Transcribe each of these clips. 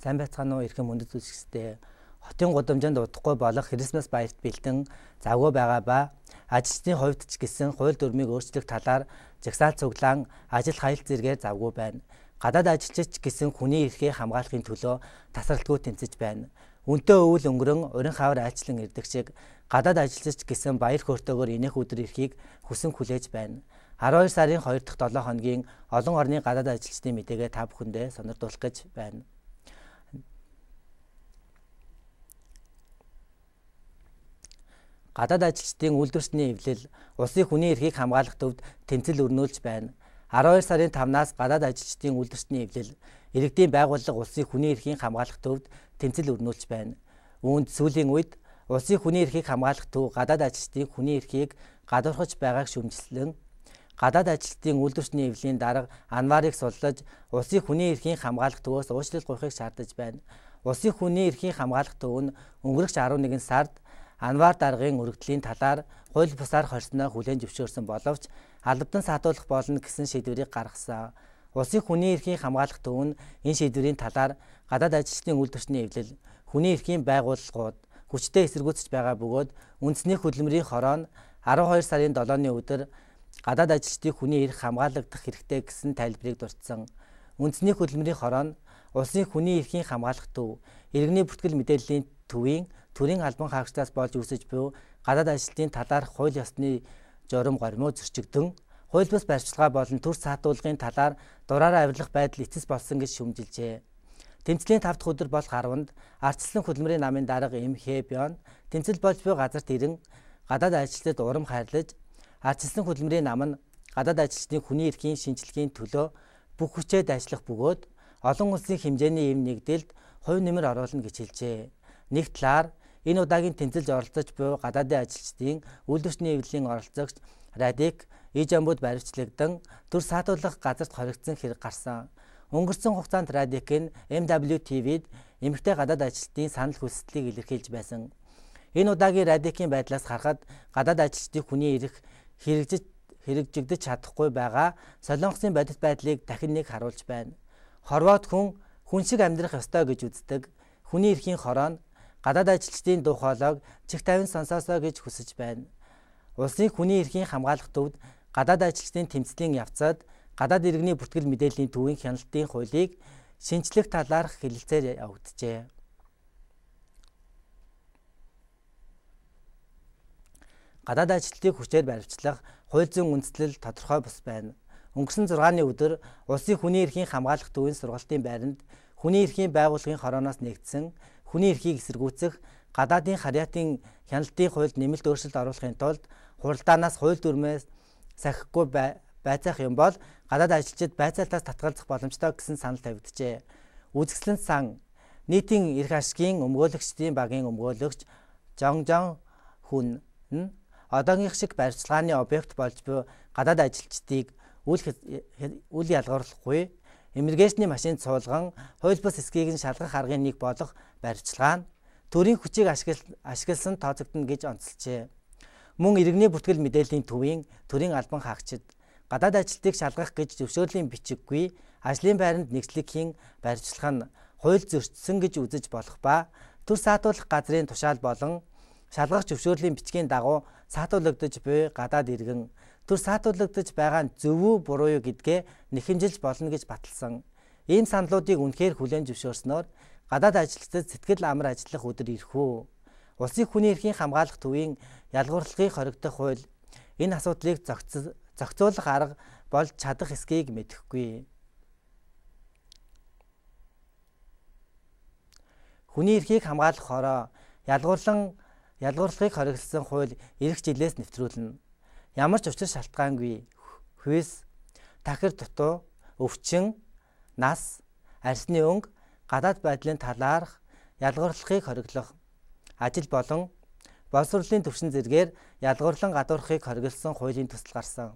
Сайн байцгаана уу эрхэм хүндэт үзэгчдээ. Хотын гудамжинд удахгүй болох Крисмас баярт бэлдэн завгүй байгаа ба ажилчдын хувьд ч гэсэн хууль дүрмийг өөрчлөх талаар жагсаал цуглаан ажил хаялт зэргээр завгүй байна. Гадаад ажилчид гэсэн хүний эрхийг хамгаалахын төлөө тасралтгүй тэмцэж байна. Үнтэй өвөл өнгөрөн урин хавар айлчлан ирдэг шиг гадаад ажилчид гэсэн баяр хөөртэйгээр энэх өдөр эрхийг хүсэн хүлээж байна. 12 сарын 2 дахь 7 хоногийн олон орны гадаад ажилчдын мэдээгээ та бүхэндээ сонирдуулах гэж байна. Гадаад ажилчдын үйлдвэрчний эвлэл улсын хүний эрхийг хамгаалах төвд тэмцэл өрнүүлж байна. 12 сарын 5-наас гадаад ажилчдын үйлдвэрчний эвлэл иргэдийн байгууллага улсын хүний эрхийг хамгаалах төвд тэмцэл өрнүүлж байна. Үүнд сүүлийн үед улсын хүний эрхийг хамгаалах төв гадаад ажилчдын хүний эрхийг гадуурхаж байгааг шүүмжилсэн. Гадаад ажилчдын үйлдвэрчний эвлэлийн дарга Анварыг суллаж улсын хүний эрхийг хамгаалах төвөөс уучлал гуйхыг шаардаж байна. Улсын хүний эрхийг хамгаалах төв нь өнгөрөх 11 сард Анвар даргын өргөдлийн талаар хууль бусаар хорсноо хүлээн зөвшөөрсөн боловч албадан саатуулах болно гэсэн шийдвэрийг гаргасан. Улсын хүний эрхийг хамгаалах төв нь энэ шийдвэрийн талаар гадаад ажилчдын үйлдвэрчний эвлэл хүний эрхийн байгууллагууд хүчтэй эсэргүүцэж байгаа бөгөөд үндэсний хөдөлмөрийн хороо нь 12 сарын 7-ны өдөр гадаад ажилчдын хүний эрх хамгаалагдах хэрэгтэй гэсэн тайлбарыг дурдсан. Үндэсний хөдөлмөрийн хороо нь улсын хүний эрхийн хамгаалах төв, иргэний бүртгэл мэдээллийн төвийн төрийн албан хаагчдаас болж үүсэж буй гадаад ажилтны талаарх хууль ёсны журам горимоо зөрчигдөн хууль бус барьцлага болон төр саатуулгын талаар дураараа авирлах байдал эцэс болсон гэж шүүмжилжээ. Тэмцлийн 5 дахь өдөр болох 10-нд ардчилсан хөдөлмөрийн намын дарга Им Хэбён тэмцэл болж буй газарт ирэн гадаад ажилчдад урам хайрлаж ардчилсан хөдөлмөрийн нам нь гадаад ажилчдын хүний эрхийн шинжилгээний төлөө бүх хүчээр ажиллах бөгөөд олон улсын хэмжээний эм нэгдэлд хувь нэмэр оруулна гэж хэлжээ. Нэг талаар энэ удаагийн тэмцэлд оролцож буй гадаадын ажилчдын үйлдвэрчний эвлэлийн оролцогч Радик Ижамбуд баривчлагдан төр саатуулах газарт хоригдсон хэрэг гарсан. Өнгөрсөн хугацаанд Радик нь MWTV-д эмэгтэй гадаад ажилчдын санал хүсэлтийг илэрхийлж байсан. Энэ удаагийн Радикийн байдлаас харахад гадаад ажилчдын хүний эрх хэрэгжигдэж чадахгүй байгаа Солонгосын бодит байдлыг дахин нэг харуулж байна. Хорвоод хүн шиг амьдрах ёстой гэж үздэг. Хүний эрхийн хороо нь гадаад ажилчдын дуу хоолойг чих тавин сонсоосоо гэж хүсэж байна. Улсын хүний эрхийн хамгаалах төвд гадаад ажилчдын тэмцлийн явцад гадаад иргэний бүртгэл мэдээллийн төвийн хяналтын хуулийг шинжлэх талаарх хэлэлцээр явагджээ. Гадаад ажилтныг хүчээр баривчлах хууль зүйн үндэслэл тодорхой бус байна. Өнгөрсөн 6-ны өдөр улсын хүний эрхийн хамгаалах төвийн сургалтын байранд хүний эрхийн байгууллагын хорооноос нэгдсэн хүний эрхийг эсэргүүцэх гадаадын харьяатын хяналтын хуульд нэмэлт өөрчлөлт оруулахын тулд хуралдаанаас хууль дүрмээс сахихгүй байцаах юм бол гадаад ажилчид байцаалтаас татгалзах боломжтой гэсэн санал тавигджээ. Үзэсгэлэн сан нийтийн эрх ашигын өмгөөлөгчдийн багийн өмгөөлөгч Жон хүн нь одоогийнх шиг барьцлагааны объект болж буй гадаад ажилчдыг үл ялгарлахгүй иммиграшны машинд суулган хууль бус эсхийг нь шалгах аргын нэг болох барьцлага нь төрийн хүчийг ашигласан тооцогдно гэж онцолжээ. Мөн иргэний бүртгэл мэдээллийн төвийн төрийн албан хаагчид гадаад ажилтныг шалгах гэж зөвшөөрлийн бичиггүй ажлын байранд нэгслэгийн барьцлага нь хууль зөрчсөн гэж үзэж болох ба төр саатуулах газрын тушаал болон шалгах зөвшөөрлийн бичгийн дагуу саатуулагдж буй гадаад иргэн төр саатуулагдж байгаа нь зөв үү буруу юу гэдгээ нэхэмжилж болно гэж баталсан. Ийм саналуудыг үнэхээр хүлээн зөвшөөрснөөр гадаад ажилчдад сэтгэл амар ажиллах өдөр ирэх үү. Улсын хүний эрхийн хамгаалах төвийн ялгуурлахыг хоригдох хууль энэ асуудлыг зохицуулах арга болж чадах эсхийг мэдэхгүй. Хүний эрхийг хамгаалах хороо ялгуурлахыг хориглосон хууль эх жилээс нэвтрүүлнэ. Ямар ч учир шалтгаангүй хүйс, тахир дутуу, өвчин, нас, арсны өнгө, гадаад байдлын талаарх ялгуурлахыг хориглох, ажил болон боловсролын төвшин зэргээр ялгуурлан гадуурхахыг хориглосон хуулийн төсөл гарсан.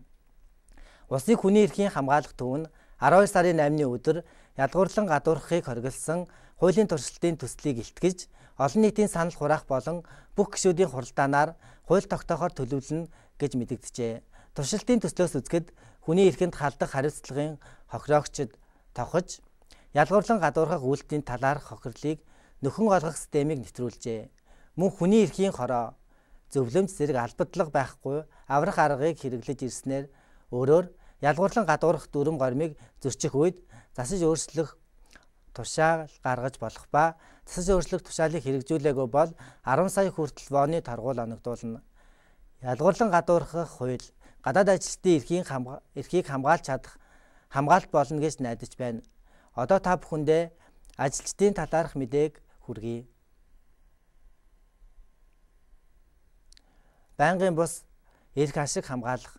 Улсын хүний эрхийн хамгаалах төв нь 12 сарын 8-ны өдөр ялгуурлан гадуурхахыг хориглосон хуулийн туршилтын төслийг илтгэж олон нийтийн санал хураах болон бүх гишүүдийн хуралдаанаар хууль тогтоохоор төлөвлөнө гэж мэдэгджээ. Туршилтын төслөөс үзэхэд хүний эрхэнд халдах хариуцлагын хохироогчид тохиж ялгуурлан гадуурхах үйлдлийн талаарх хохирлыг нөхөн олгох системийг нэвтрүүлжээ. Мөн хүний эрхийн хороо, зөвлөмж зэрэг албадлага байхгүй аврах аргыг хэрэглэж ирснээр өөрөөр ялгуурлан гадуурхах дүрм гормыг зөрчих үед засаж өөрчлөх тушаал гаргаж болох ба засаж өөрчлөх тушаалыг хэрэгжүүлээгүй бол 10 сая хүртэл вооны торгуул оногдуулна. Ялгуурлан гадуурхах хууль гадаад ажилчдын эрхийг хамгаалж чадах хамгаалт болно гэж найдаж байна. Одоо та бүхэндээ ажилчдын талаарх мэдээг хүргэе. Байнгын бус эрх ашиг хамгаалах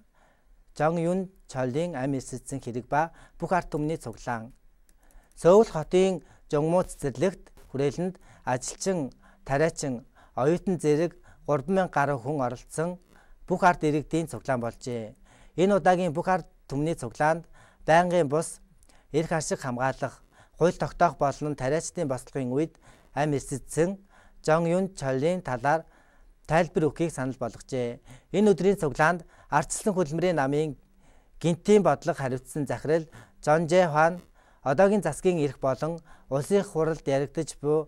Жон Юн Чолын амь эсэдсэн хэрэг ба бүх ард түмний цуглаан. Сөүл хотын Жонмуу цэцэрлэгт хүрээлэнд ажилчин, тариачин, оюутан зэрэг 3000 гаруй хүн оролцсон бүх ард иргэдийн цуглаан болжээ. Энэ удаагийн бүх ард түмний цуглаанд байнгын бус эрх ашиг хамгаалах хууль тогтоох болон тариачдын бослогын үед амь эсэдсэн Жон Юн Чолын талаар тайлбар өгөхийг санал болгожээ. Энэ өдрийн цуглаанд ардчилсан хөдөлмөрийн намын гинтийн бодлого хариуцсан захирал Жон Жэ Хуан одоогийн засгийн эрх болон улсын хуралд яригдж буй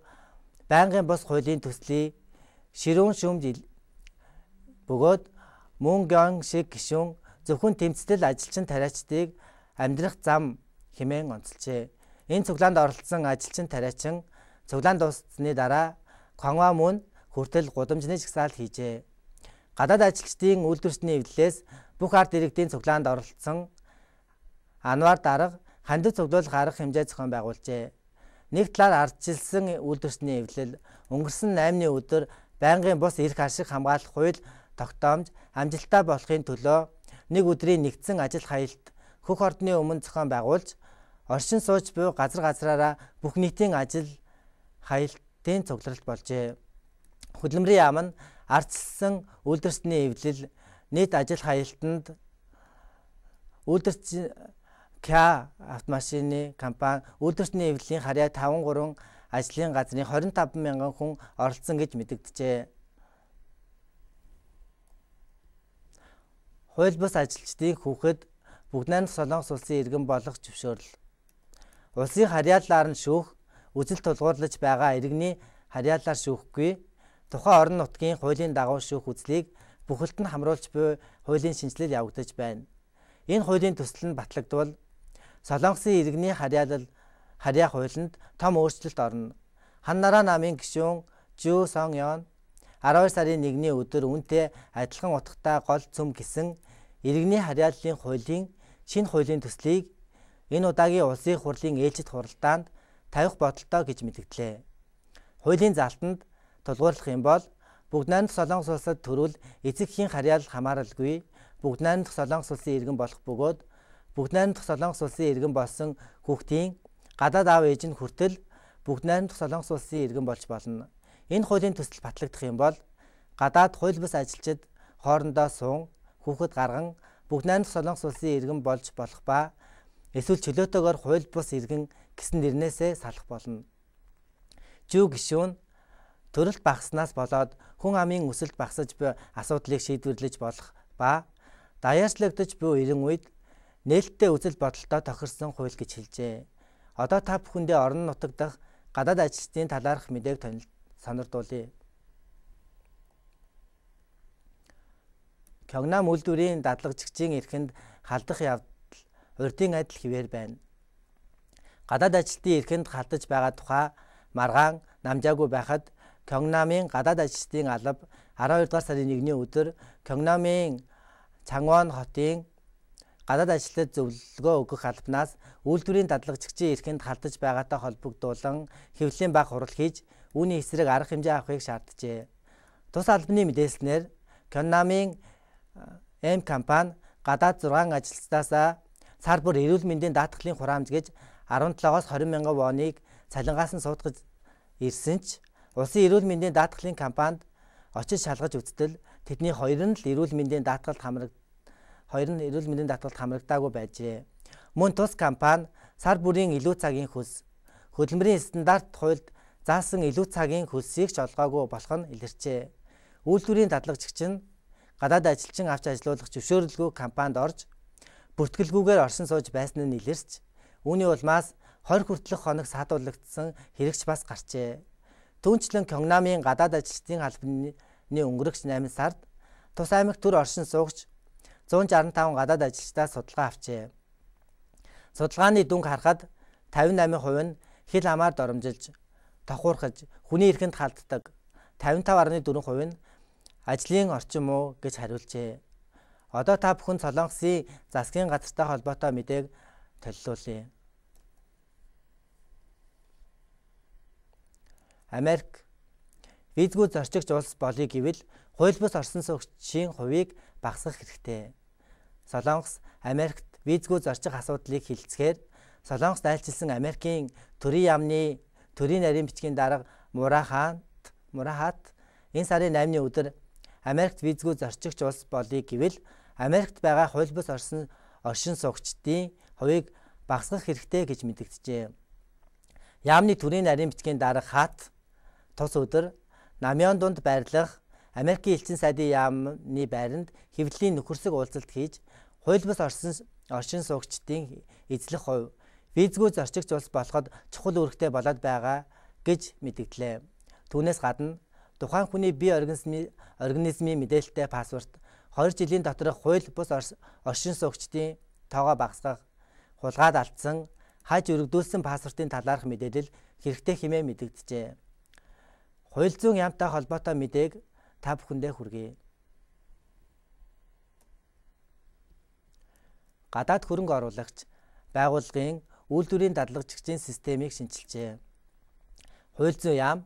байнгын бус хуулийн төслийг ширүүн шүмж бөгөөд мөн гон шиг гишүүн зөвхөн тэмцэл ажилчин тариачдыг амьдрах зам хэмээн онцолжээ. Энэ цуглаанд оролцсон ажилчин тариачин цуглаан дууссаны дараа Конва мөн хүртэл гудамжны жагсаал хийжээ. Гадаад ажилчдын үйлдвэрчний эвлэлээс бүх ард иргэдийн цуглаанд оролцсон Анвар дарга хандив цуглуулах арга хэмжээ зохион байгуулжээ. Нэг талаар ардчилсан үйлдвэрчний эвлэл өнгөрсөн 8-ны өдөр байнгын бус эрх ашиг хамгаалах хууль тогтоомж амжилттай болохын төлөө нэг өдрийн нэгдсэн ажил хаялт хөх ордны өмнө зохион байгуулж оршин сууж буй газраараа бүх нийтийн ажил хаялтын цугларалт болжээ. Хөдөлмөрийн яам нь ардчилсан үйлдвэрчний эвлэл нийт ажил хаялтанд үйлдвэрч Кя автомашины компани үйлдвэрчний эвлэлийн харьяа 53 ажлын газрын 25,000 хүн оролцсон гэж мэдэгджээ. Хууль бус ажилчдын хүүхэд бүгд найрамдах Солонгос улсын иргэн болох зөвшөөрөл. Улсын харьяалаар нь шүүх, үзэл тулгуурлаж байгаа иргэний харьяалаар шүүхгүй, тухайн орон нутгийн хуулийн дагуу шүүх үзлийг бүхэлд нь хамруулж буй хуулийн шинжилэл явагдаж байна. Энэ хуулийн төсөл нь батлагдвал Солонгосын иргэний харьяа хуулинд том өөрчлөлт орно. Ханнараа намын гишүүн Жу Сон Ён 12 сарын 1-ний өдөр үүнтэй адилхан утгатай гол цөм гисэн иргэний харьяаллын хуулийн шинэ хуулийн төслийг энэ удаагийн улсын хурлын ээлжид хуралдаанд тавих бодолтой гэж мэдэгдлээ. Хуулийн залтанд тулгуурлах юм бол бүгд найрамдах Солонгос улсад төрүүл эцэг эхийн харьяал хамааралгүй бүгд найрамдах Солонгос улсын иргэн болох бөгөөд бүгд найрамдах Солонгос улсын иргэн болсон хүүхдийн гадаад аав ээж нь хүртэл бүгд найрамдах Солонгос улсын иргэн болж болно. Энэ хуулийн төсөл батлагдах юм бол гадаад хууль бус ажилчид хоорондоо суун хүүхэд гарган бүгд найрамдах Солонгос улсын иргэн болж болох ба эсвэл чөлөөтэйгээр хууль бус иргэн гэсэн нэрнээсээ салах болно. Жүү гишүүн төрөлт багаснаас болоод хүн амын өсөлт багасж буй асуудлыг шийдвэрлэж болох ба даяарчлагдж буй ирэн үед нээлттэй үзэл бодолтой тохирсон хууль гэж хэлжээ. Одоо та бүхэндээ орон нутаг дахь гадаад ажилчдын талаарх мэдээг сонирдуулъя. Кёгнам үйлдвэрийн дадлагжигчийн эрхэнд халдах явдал урьдын адил хിവэр байна. Гадаад ажилтны эрхэнд халдаж байгаа тухай маргаан намжаагүй байхад Кёгнамын гадаад ажилчдын алба 12 дугаар сарын 1-ний өдөр Кёгнамын Чангвон хотын гадаад ажилтнад зөвлөгөө өгөх албанаас үйлдвэрийн дадлагжигчийн эрхэнд халдаж байгаатай холбогдуулан хэвлэлийн баг хурал хийж үүний эсрэг арга хэмжээ авахыг шаарджээ. Тус албаны мэдээлснээр Кёгнамын М компани гадаад 6 ажилчдаас сар бүр эрүүл мэндийн даатгалын хураамж гэж 17-оос 20,000 воныг цалингаас нь суудгаж ирсэн ч улсын эрүүл мэндийн даатгалын компанид очиж шалгаж үзтэл тэдний хоёр нь л эрүүл мэндийн даатгалд хамрагдаагүй байжээ. Мөн тус компани сар бүрийн илүү цагийн хөлс, хөдөлмөрийн стандарт хуульд заасан илүү цагийн хөлсийг ч олгоогүй болох нь илэрчээ. Үйлдвэрийн дадлагжигч нь гадаад ажилчин авч ажилуулах зөвшөөрлгүй компанид орж бүртгэлгүйгээр оршин сууж байсан нь илэрч, үүний улмаас 20 хүртэлх хоног саатуулагдсан хэрэгч бас гарчээ. Түүнчлэн Кёнгнамын гадаад ажилчдын албаны өнгөрөх 8 сард тус аймаг төр оршин суугч 165 гадаад ажилчдаа судалгаа авчээ. Судалгааны дүнг харахад 58% нь хил хамаар доромжилж, тохуурхаж, хүний эрхэнд халддаг. 55.4% нь ажлын орчин муу гэж хариулжээ. Одоо та бүхэн Солонгосын засгийн газартай холбоотой мэдээг төлөвлүүлье. Америк визгүй зорчигч улс болъё гэвэл хууль бус орсон суугчийн хувийг багасгах хэрэгтэй. Солонгос Америкт визгүй зорчих асуудлыг хилцэхээр Солонгост айлчилсан Америкийн төрийн яамны төрийн нарийн бичгийн дарга Мурахат энэ сарын 8-ны өдөр Америкт визгүй зорчигч улс болъё гэвэл Америкт байгаа хууль бус оршин суугчдын хувийг багасгах хэрэгтэй гэж мэдэгджээ. Яамны төрийн нарийн бичгийн дарга Хат тус өдөр Намён дунд байрлах Америкийн элчин сайдын яамны байранд хэвлэлийн нөхөрсөг уулзалт хийж хууль бус оршин суугчдын эзлэх хувь визгүй зорчигч улс болоход чухал үүрэгтэй болоод байгаа гэж мэдэгдлээ. Түүнээс гадна тухайн хүний бие организмын мэдээлэлтэй паспорт 2 жилийн доторх хууль бус оршин суугчдын тоогоо багасгах, хулгайд алдсан, хаж өргөдүүлсэн паспортын талаарх мэдээлэл хэрэгтэй хэмээн мэдэгджээ. Хууль зүйн яамтай холбоотой мэдээг та бүхэндээ хүргэе. Гадаад хөрөнгө оруулагч байгууллагын үйлдвэрийн дадлагчдын системийг шинжилжээ. Хууль зүйн яам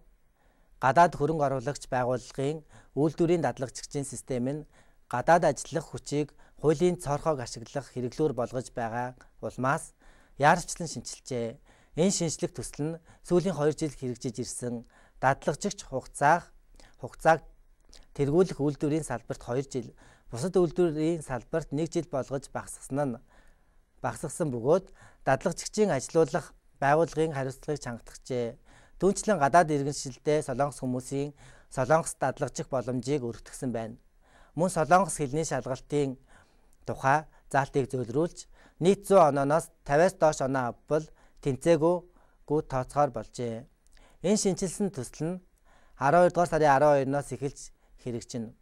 гадаад хөрөнгө оруулагч байгууллагын үйлдвэрийн дадлагчдын систем нь гадаад ажиллах хүчийг хуулийн цорхоог ашиглах хэрэглүүр болгож байгаа улмаас яарчлан шинжилжээ. Энэ шинжлэх төсөл нь сүүлийн 2 жил хэрэгжиж ирсэн дадлагчигч хугацааг тэргүүлэх үйлдвэрийн салбарт 2 жил, бусад үйлдвэрийн салбарт 1 жил болгож багасгасан бөгөөд дадлагчигчийн ажилуулах байгууллагын хариуцлагыг чангатгажээ. Түүнчлэн гадаад иргэншилтэд солонгос хүмүүсийн солонгос дадлагчих боломжийг өргөтгсөн байна. Мөн солонгос хэлний шалгалтын тухай заалтыг зөөлрүүлж нийт 100 онооноос 50-аас доош оноо авбал тэнцээгүйг тооцохоор болжээ. Энэ шинжилсэн төсөл нь 12 дугаар сарын 12-ноос эхэлж хэрэгжинэ.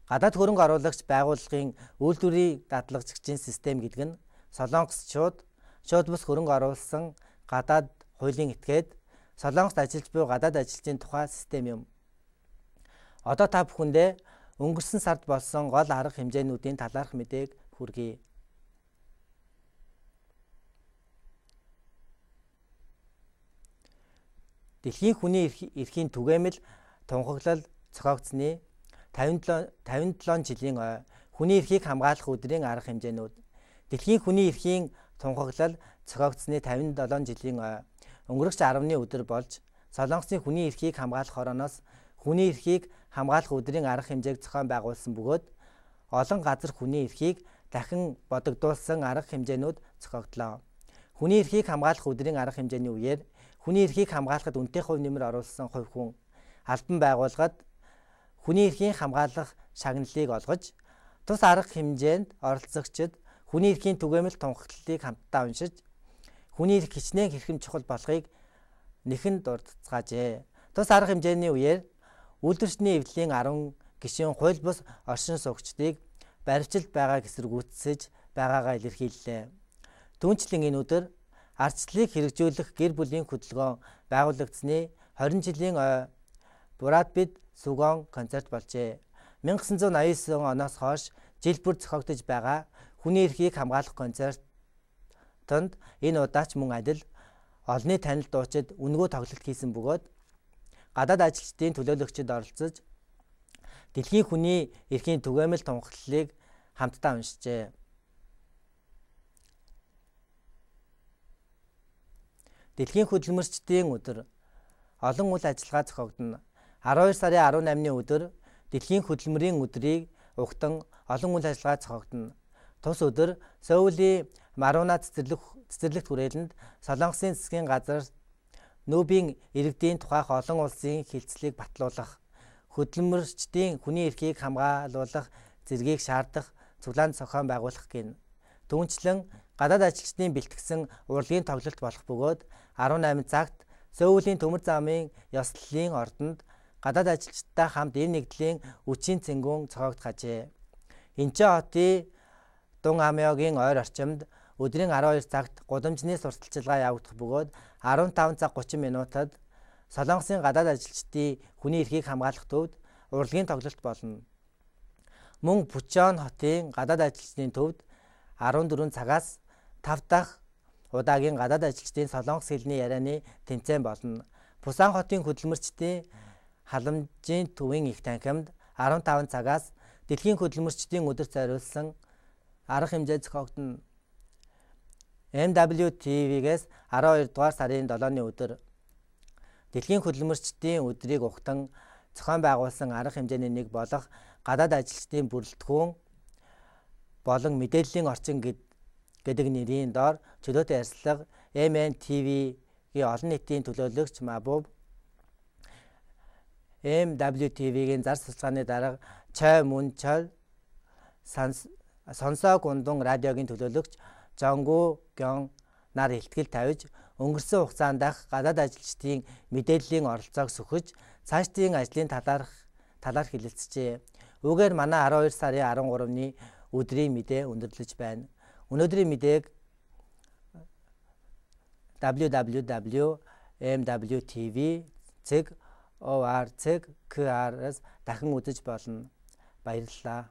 Гадаад хөрөнгө оруулагч байгууллагын үйлдвэрийн дадлагчдын систем гэдэг нь Солонгос шууд бус хөрөнгө оруулсан гадаад хуулийн этгээд Солонгост ажиллаж буй гадаад ажилчдын тухай систем юм. Одоо та бүхэндээ өнгөрсөн сард болсон гол арга хэмжээнүүдийн талаарх мэдээг хүргэе. Дэлхийн хүний эрхийн түгээмэл тунхаглал зохиогдсны 57 жилийн хүний эрхийг хамгаалах өдрийн арга хэмжээнүүд. Дэлхийн хүний эрхийн тунхаглал зохиогдсны 57 жилийн өнгөрөх 10-ны өдөр болж Солонгосын хүний эрхийг хамгаалах хорооноос хүний эрхийг хамгаалах өдрийн арга хэмжээг зохион байгуулсан бөгөөд олон газар хүний эрхийг дахин бодогдуулсан арга хэмжээнүүд зохиогдлоо. Хүний эрхийг хамгаалах өдрийн арга хэмжээний үеэр хүний эрхийг хамгаалахад үнэтэй хувь нэмэр оруулсан хувь хүн албан байгууллагад хүний эрхийн хамгаалах шагналыг олгож тус арга хэмжээнд оролцогчид хүний эрхийн түгээмэл тунхаглалыг хамтдаа уншиж хүний эрх хичнээн хэрхэм чухал болохыг нэхэн дурдцгаажээ. Тус арга хэмжээний үеэр үйлдвэрчний эвлэлийн 10 гишүүн хууль бус оршин суугчдыг баривчилд байгаа эсэргүүцсэж байгаагаа илэрхийллээ. Түүнчлэн энэ өдөр ардчлалыг хэрэгжүүлэх гэр бүлийн хөдөлгөөн байгуулагдсны 20 жилийн Брэдпит Сүгон концерт болжээ. 1989 оноос хойш жил бүр зохиогдож байгаа хүний эрхийг хамгаалах концертод энэ удаач мөн адил олонний танил дуучид үнэгүй тоглолт хийсэн бөгөөд гадаад ажилчдын төлөөлөгчид оролцож дэлхийн хүний эрхийн түгээмэл тунхаглалыг хамтдаа уншжээ. Дэлхийн хөдөлмөрчдийн өдөр олон үйл ажиллагаа зохиогдно. 12 сарын 18-ны өдөр Дэлхийн хөдөлмөрийн өдрийг угтан олон үйл ажиллагаа зохиогдно. Тус өдөр Сөүлийн Маруна цэцэрлэгт хүрээлэнд Солонгосын засгийн газар нүүбийн иргэдийн тухайх олон улсын хилцлийг батлуулах, хөдөлмөрчдийн хүний эрхийг хамгаалуулах зэргийг шаардах цуглаан зохион байгуулах гин. Түүнчлэн гадаад ажилчдын бэлтгэсэн урлагийн тоглолт болох бөгөөд 18 цагт Сөүлийн төмөр замын ёслолын ордонд гадаад ажилчдтай хамт эв нэгдлийн үчийн цэнгүүн цогцолгожээ. Инчи хотын Дун Амёгийн ойр орчимд өдрийн 12 цагт гудамжны сурталчилгаа явагдах бөгөөд 15 цаг 30 минутад Солонгосын гадаад ажилчдын хүний эрхийг хамгаалах төвд урлагийн тоглолт болно. Мөн Пучон хотын гадаад ажилчдын төвд 14 цагаас 5 дахь удаагийн гадаад ажилчдын солонгос хэлний ярианы тэмцээн болно. Пусан хотын хөдөлмөрчдийн халамжийн төвийн их танхимд 15 цагаас дэлхийн хөдөлмөрчдийн өдөр зориулсан арга хэмжээ зохиогдно. MWTV-гээс 12 дугаар сарын 7-ны өдөр дэлхийн хөдөлмөрчдийн өдрийг ухтан зохион байгуулсан арга хэмжээний нэг болох гадаад ажилчдын бүрэлдэхүүн болон мэдээллийн орчин гэдэг нэрийн доор чөлөөтэй ярьцлага MNTV-гийн олон нийтийн төлөөлөгч Мабуб MWTV-гийн зар сурталчилгааны дарга Чой Мун Чой Сонсоо Гундун радиогийн төлөөлөгч Жонгу Гён нар ихтгэл тавьж өнгөрсөн хугацаанд гадаад ажилчдын мэдээллийн оролцоог сөхөж цаашдын ажлын талаар хэлэлцжээ. Үүгээр манай 12 сарын 13-ны өдрийн мэдээ өндөрлөж байна. Өнөөдрийн мэдээг www.mwtv.org.kr-с дахин үзэж болно. Баярлалаа.